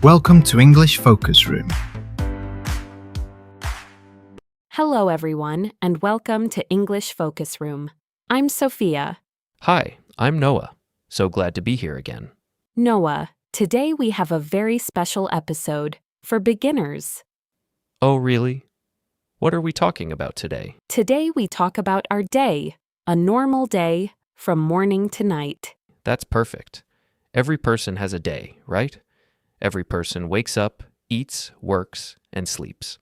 Welcome to English Focus Room. Hello, everyone, and welcome to English Focus Room. I'm Sophia. Hi, I'm Noah. So glad to be here again. Noah, today we have a very special episode for beginners. Oh, really? What are we talking about today? Today we talk about our day, a normal day from morning to night. That's perfect. Every person has a day, right? Every person wakes up, eats, works, and sleeps.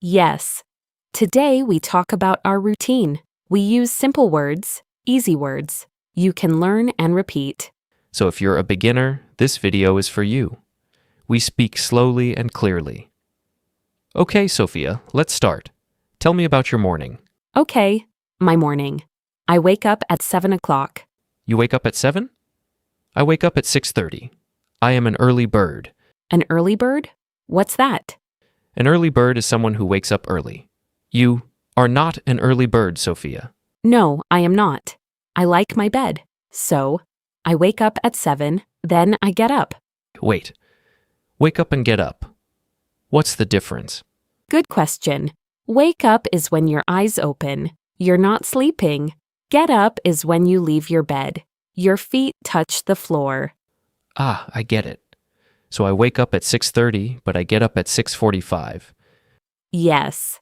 Yes. Today we talk about our routine. We use simple words, easy words. You can learn and repeat. So if you're a beginner, this video is for you. We speak slowly and clearly. Okay, Sophia, let's start. Tell me about your morning. Okay, my morning. I wake up at 7 o'clock. You wake up at 7? I wake up at 6:30. I am an early bird. An early bird? What's that? An early bird is someone who wakes up early. You are not an early bird, Sophia. No, I am not. I like my bed. So, I wake up at 7, then I get up. Wait. Wake up and get up. What's the difference? Good question. Wake up is when your eyes open. You're not sleeping. Get up is when you leave your bed. Your feet touch the floor. Ah, I get it. So I wake up at 6:30, but I get up at 6:45. Yes.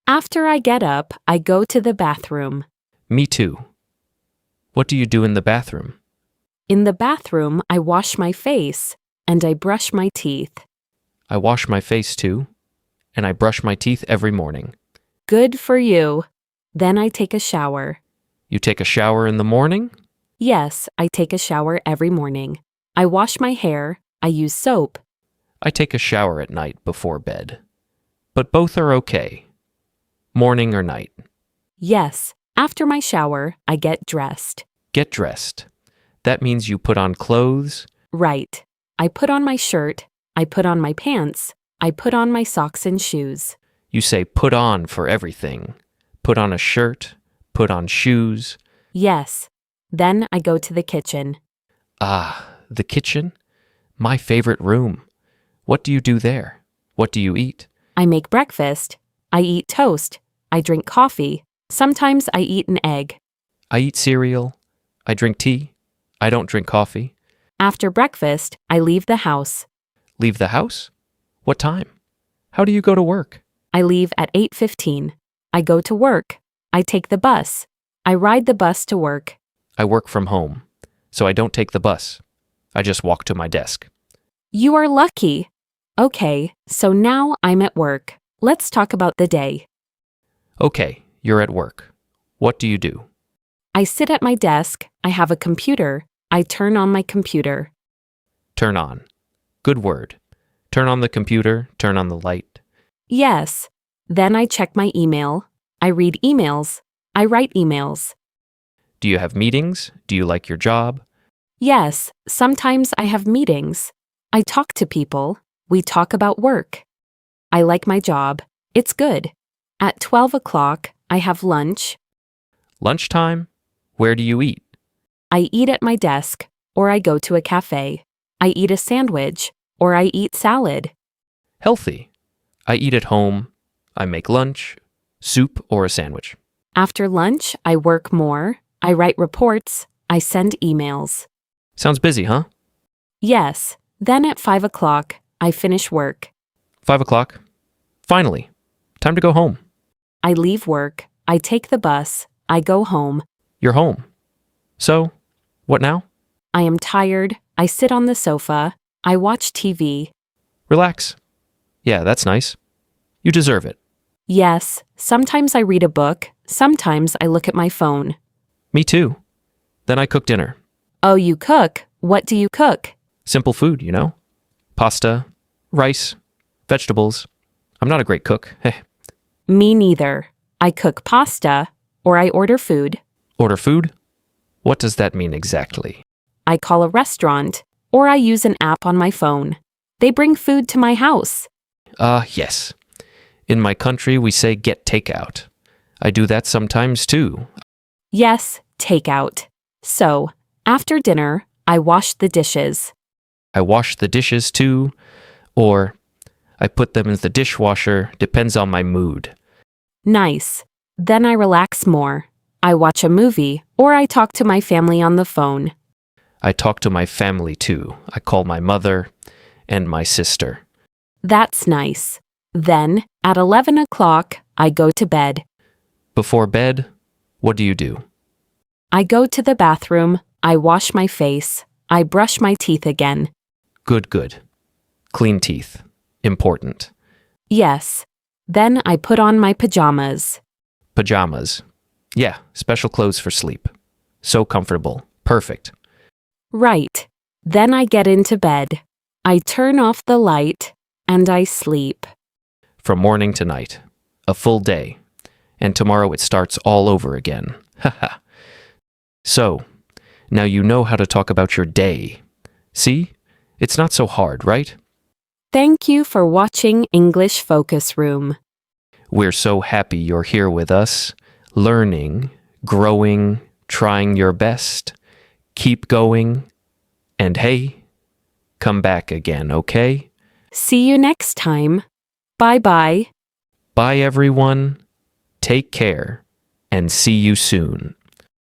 After I get up, I go to the bathroom. Me too. What do you do in the bathroom? In the bathroom, I wash my face and I brush my teeth. I wash my face too, and I brush my teeth every morning. Good for you. Then I take a shower. You take a shower in the morning? Yes, I take a shower every morning. I wash my hair. I use soap. I take a shower at night before bed. But both are okay. Morning or night. Yes, after my shower, I get dressed. Get dressed. That means you put on clothes. Right. I put on my shirt. I put on my pants. I put on my socks and shoes. You say put on for everything. Put on a shirt. Put on shoes. Yes. Then I go to the kitchen. Ah, the kitchen? My favorite room. What do you do there? What do you eat? I make breakfast. I eat toast. I drink coffee. Sometimes I eat an egg. I eat cereal. I drink tea. I don't drink coffee. After breakfast, I leave the house. Leave the house? What time? How do you go to work? I leave at 8:15. I go to work. I take the bus. I ride the bus to work. I work from home, so I don't take the bus. I just walk to my desk. You are lucky. Okay, so now I'm at work. Let's talk about the day. Okay, you're at work. What do you do? I sit at my desk. I have a computer. I turn on my computer. Turn on. Good word. Turn on the computer, turn on the light. Yes. Then I check my email. I read emails. I write emails. Do you have meetings? Do you like your job? Yes, sometimes I have meetings. I talk to people. We talk about work. I like my job. It's good. At 12 o'clock, I have lunch. Lunchtime? Where do you eat? I eat at my desk, or I go to a cafe. I eat a sandwich, or I eat salad. Healthy. I eat at home. I make lunch, soup, or a sandwich. After lunch, I work more. I write reports. I send emails. Sounds busy, huh? Yes. Then at 5 o'clock, I finish work. 5 o'clock. Finally. Time to go home. I leave work. I take the bus. I go home. You're home. So, what now? I am tired. I sit on the sofa. I watch TV. Relax. Yeah, that's nice. You deserve it. Yes, sometimes I read a book. Sometimes I look at my phone. Me too. Then I cook dinner. Oh, you cook? What do you cook? Simple food, you know? Pasta, rice, vegetables. I'm not a great cook. Me neither. I cook pasta, or I order food. Order food? What does that mean exactly? I call a restaurant, or I use an app on my phone. They bring food to my house. Yes. In my country, we say get takeout. I do that sometimes too. Yes, takeout. So, after dinner, I wash the dishes. I wash the dishes too, or I put them in the dishwasher, depends on my mood. Nice. Then I relax more. I watch a movie or I talk to my family on the phone. I talk to my family too. I call my mother and my sister. That's nice. Then, at 11 o'clock, I go to bed. Before bed, what do you do? I go to the bathroom, I wash my face, I brush my teeth again. Good, good. Clean teeth. Important. Yes. Then I put on my pajamas. Pajamas. Yeah, special clothes for sleep. So comfortable. Perfect. Right. Then I get into bed. I turn off the light and I sleep. From morning to night. A full day. And tomorrow it starts all over again. Haha. So, now you know how to talk about your day. See? It's not so hard, right? Thank you for watching English Focus Room. We're so happy you're here with us, learning, growing, trying your best. Keep going. And hey, come back again, okay? See you next time. Bye-bye. Bye, everyone. Take care, and see you soon.